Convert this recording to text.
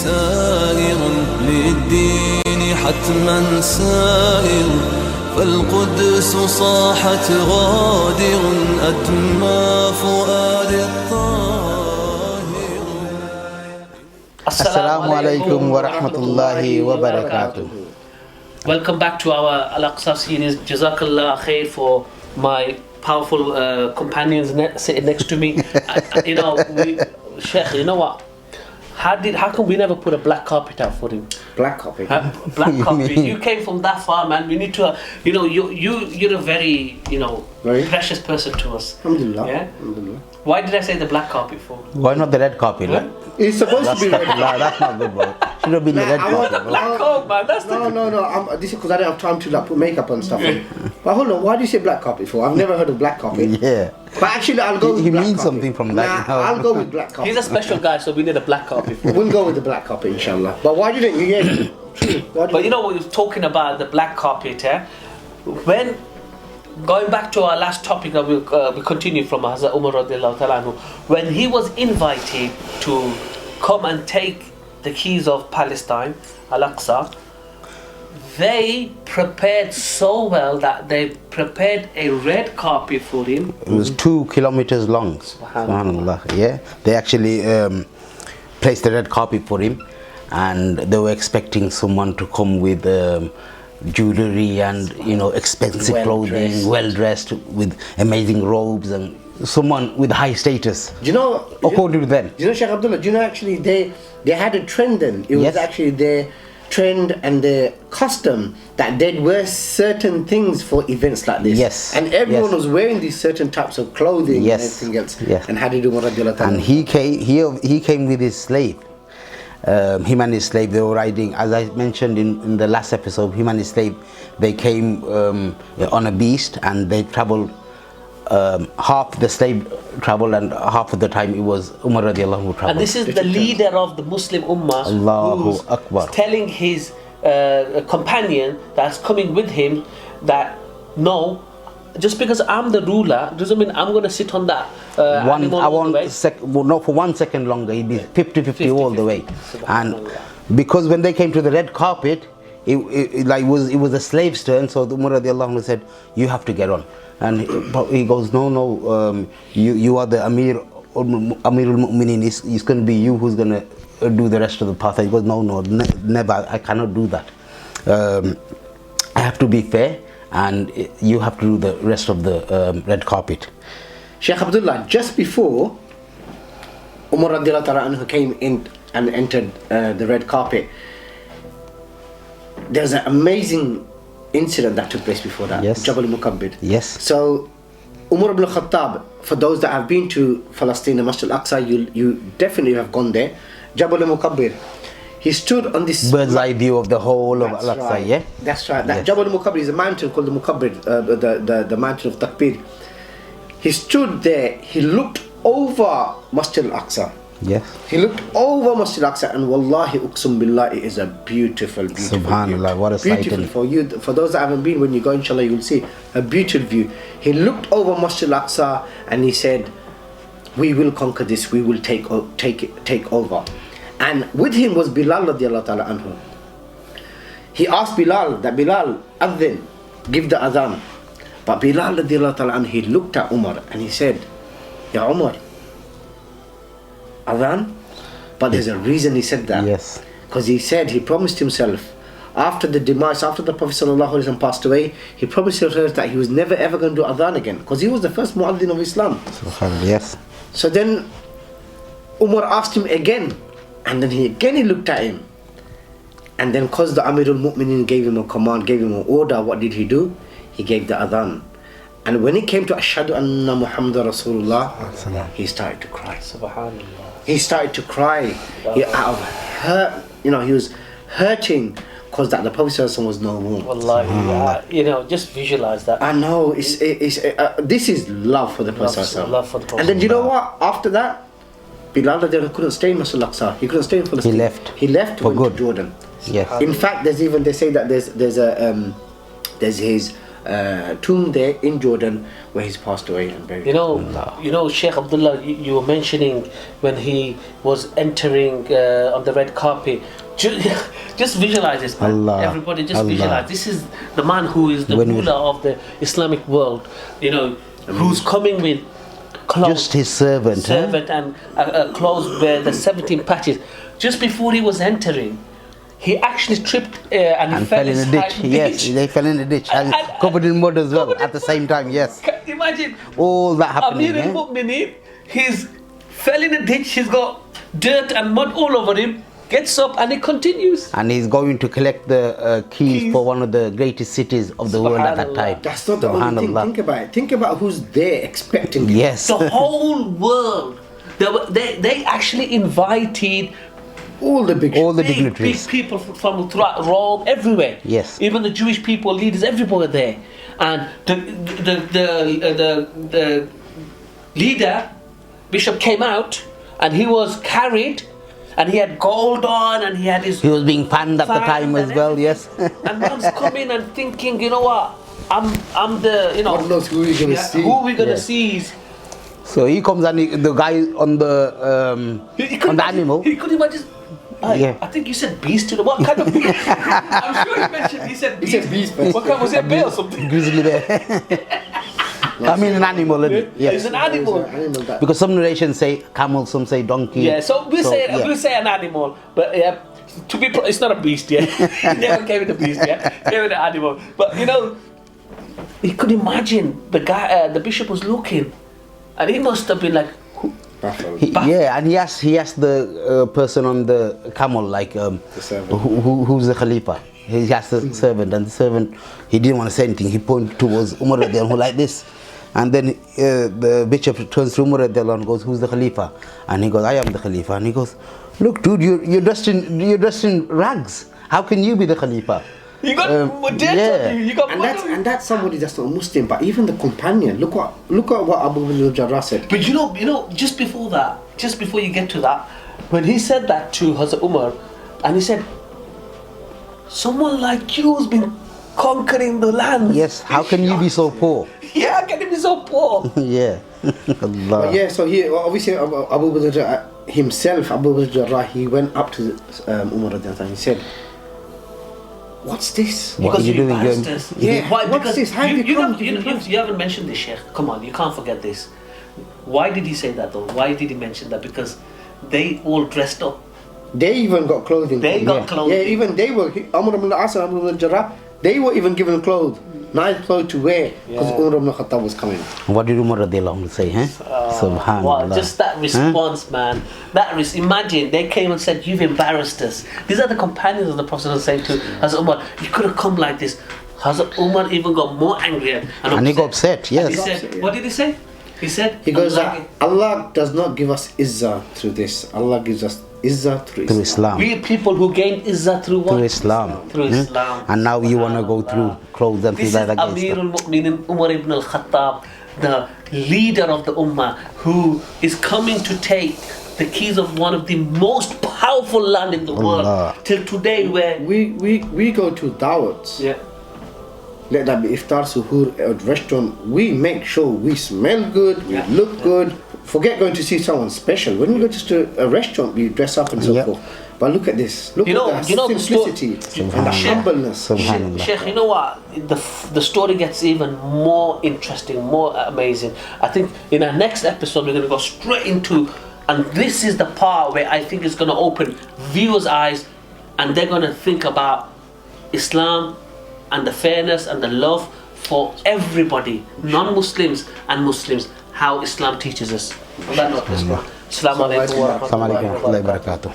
سائر للدين حتما سائر فالقدس صاحت غادر أتمى فؤاد الطاهر. Assalamu alaikum wa rahmatullahi wa barakatuh. Welcome back to our Al Aqsa series. Jazakallah khair for my powerful companions sitting next to me. Sheikh, you know what? How come we never put a black carpet out for him? Black carpet? Black carpet. You came from that far, man. We need to, you're a very, Very? precious person to us. Alhamdulillah. Yeah? Alhamdulillah. Why did I say the black carpet for? Why not the red carpet? Huh? It's supposed to be red. No, that's not good, bro. Should have been the red I want carpet, bro. Black coat, man. That's the No. This is because I don't have time to put makeup and stuff. But hold on, why do you say black carpet for? I've never heard of black carpet. Yeah. But actually, I'll go with He black means carpet. something from that. Nah, I'll go with black carpet. He's a special guy, so we need a black carpet. We'll go with the black carpet, inshallah. But why didn't you? Yeah. But you know what we were talking about, the black carpet, when going back to our last topic that we continue from Hazrat Umar radiallahu ta'ala anhu, when he was invited to come and take the keys of Palestine, Al Aqsa, they prepared so well that they prepared a red carpet for him. It was 2 kilometers long. Subhanallah. Yeah. They actually placed the red carpet for him, and they were expecting someone to come with jewelry and expensive clothing, well dressed with amazing robes, and someone with high status. Do you know? According to them. Do you know, Sheikh Abdullah? Do you know actually they had a trend then? It was Yes. actually their trend and their custom that they'd wear certain things for events like this. Yes. And everyone Yes. was wearing these certain types of clothing Yes. and everything else. Yes. And how did Umar radiallahu ta'ala? And he came with his slave. Him and his slave, they were riding, as I mentioned in the last episode, him and his slave, they came on a beast, and they traveled, half the slave traveled and half of the time it was Umar radiallahu who traveled. And this is the leader of the Muslim Ummah Allahu who's Akbar. telling his companion that's coming with him that no, just because I'm the ruler doesn't mean I'm going to sit on that animal all the way. Not for 1 second longer, he'd be 50-50 all the way. And Subhanallah. because when they came to the red carpet, it was the slave's turn, so the Umar radiallahu anhu said, you have to get on. And he goes, no, you are the Amirul Mu'minin, it's going to be you who's going to do the rest of the path. He goes, no, never, I cannot do that. I have to be fair, and you have to do the rest of the red carpet. Sheikh Abdullah, just before Umar radiallahu ta'ala anhu came in and entered the red carpet, there's an amazing incident that took place before that. Yes. Jabal al-Mukabbir. Yes. So Umar ibn al-Khattab, for those that have been to Palestine and Masjid al Aqsa, you definitely have gone there. Jabal al-Mukabbir, he stood on this Bird's eye view of the whole of Al Aqsa, right. yeah? That's right. That Yes. Jabal al-Mukabbir is a mountain called the Mukabbir, the mountain of Takbir. He stood there, he looked over Masjid al Aqsa. Yes. He looked over Masjid al Aqsa, and wallahi uqsum billah, it is a beautiful Subhanallah, view. what a sight. Beautiful for you, for those that haven't been, when you go inshallah you'll see a beautiful view. He looked over Masjid al Aqsa and he said, we will conquer this, we will take over. And with him was Bilal radiallahu ta'ala anhu. He asked Bilal, adhin, give the adhan. But Bilal radiallahu ta'ala anhu, he looked at Umar and he said, Ya Umar, adhan? But there's a reason he said that. Yes. Because he said, he promised himself, after the demise, after the Prophet ﷺ passed away, he promised himself that he was never ever going to do adhan again. Because he was the first muaddin of Islam. Subhanallah, yes. So then Umar asked him again, and then he looked at him, and then because the Amirul Mu'minin gave him a command, gave him an order, what did he do? He gave the adhan. And when it came to Ashhadu Anna Muhammadan Rasulullah, he started to cry. Subhanallah. He started to cry. He out of hurt, he was hurting because that the Prophet ﷺ was no more. Wallahi, just visualize that. I know, this is love for the Prophet ﷺ. Love for the Prophet. And then you know what? After that, Bilal couldn't stay in Masjid al Aqsa. He couldn't stay in Palestine. He left for went good. to Jordan. Yes. In fact, they say that there's his tomb there in Jordan where he's passed away and buried. You know, Sheikh Abdullah, you were mentioning when he was entering on the red carpet. Just visualize this, man. Allah. Everybody, just Allah. visualize. This is the man who is the ruler of the Islamic world. You know, who's coming with clothes, Just his servant, and clothes where the 17 patches. Just before he was entering, he actually tripped and he fell in a ditch. Yes, they fell in a ditch and covered in mud as well at the same time. Yes, Can you imagine all that happening. Amir al-Mu'mineen, he's fell in a ditch, he's got dirt and mud all over him, gets up and he continues. And he's going to collect the keys for one of the greatest cities of the world at that time. That's not the only thing. Think about it. Think about who's there expecting him. Yes. The whole world, they actually invited All the big dignitaries. big people from throughout Rome, everywhere. Yes. Even the Jewish people, leaders, everybody were there. And the leader, bishop, came out and he was carried and he had gold on and he had his... He was being fanned at the time as well, yes. And man's coming and thinking, you know what, I'm the, you know... God knows who we're going to see. Who we're going to see is... So he comes and the guy on the animal. He couldn't imagine... Yeah. I think you said beast to the... What kind of beast? I'm sure he mentioned... He said beast. What kind? Was it a bear or something? Grizzly bear. I mean an animal, isn't it? Yeah. It's an animal. Because some narrations say camel, some say donkey. Yeah, so we'll say an animal, but yeah, to be it's not a beast, yeah. He never gave it a beast, yeah. Gave it an animal. But you know, he could imagine the guy, the bishop was looking, and he must have been like, yeah, and he asked the person on the camel, like, who's the Khalifa? He asked the servant, and the servant, he didn't want to say anything. He pointed towards Umar like this. And then the bishop turns to Umar and goes, who's the Khalifa? And he goes, I am the Khalifa. And he goes, look, dude, you're dressed in rags. How can you be the Khalifa? You got you got and that's somebody that's not Muslim, but even the companion. Look what Abu Bakr al-Jarrah said. But you know, just before you get to that, when he said that to Hazrat Umar, and he said, someone like you has been conquering the land. Yes, how can you be so poor? Yeah, how can you be so poor? Yeah. Allah. Yeah, so he obviously Abu Bakr himself, Abu Bakr al-Jarrah, he went up to Umar and he said, what's this? What are you doing? Yeah, why? What's Because this? How have you come? you haven't mentioned this, Sheikh. Come on, you can't forget this. Why did he say that though? Why did he mention that? Because they all dressed up. They even got clothing. They got clothing. Yeah, even they were. Umar ibn al-Asa and Abu Bakr al-Jarrah, they were even given clothes. Nice clothes to wear because Umar ibn al-Khattab was coming. What did Umar say, huh? Subhanallah. Wow, just that response, man. Imagine they came and said, you've embarrassed us. These are the companions of the Prophet saying to Hazrat Umar, you could have come like this. Hazrat Umar even got more angry and he got upset, yes. And he said, what did he say? He goes, Allah does not give us izzah through this. Allah gives us izzah through Islam. We people who gained izzah through what? Through Islam. Through Islam. And now you want to go through clothes and things like that. Amir al-Mu'mineen Umar ibn al-Khattab, the leader of the Ummah, who is coming to take the keys of one of the most powerful land in the world. Till today, where we go to dawats. Yeah. Let that be iftar, suhoor, at restaurant. We make sure we smell good, we look good. Forget going to see someone special. When we go just to a restaurant, we dress up and so forth. But look at this. Look at the simplicity and the humbleness. Sheikh, you know what? The story gets even more interesting, more amazing. I think in our next episode we're going to go straight into, and this is the part where I think it's going to open viewers' eyes, and they're going to think about Islam and the fairness and the love for everybody, non-Muslims and Muslims, how Islam teaches us. On that note, let's go. Assalamu alaikum wa rahmatullahi wa barakatuh.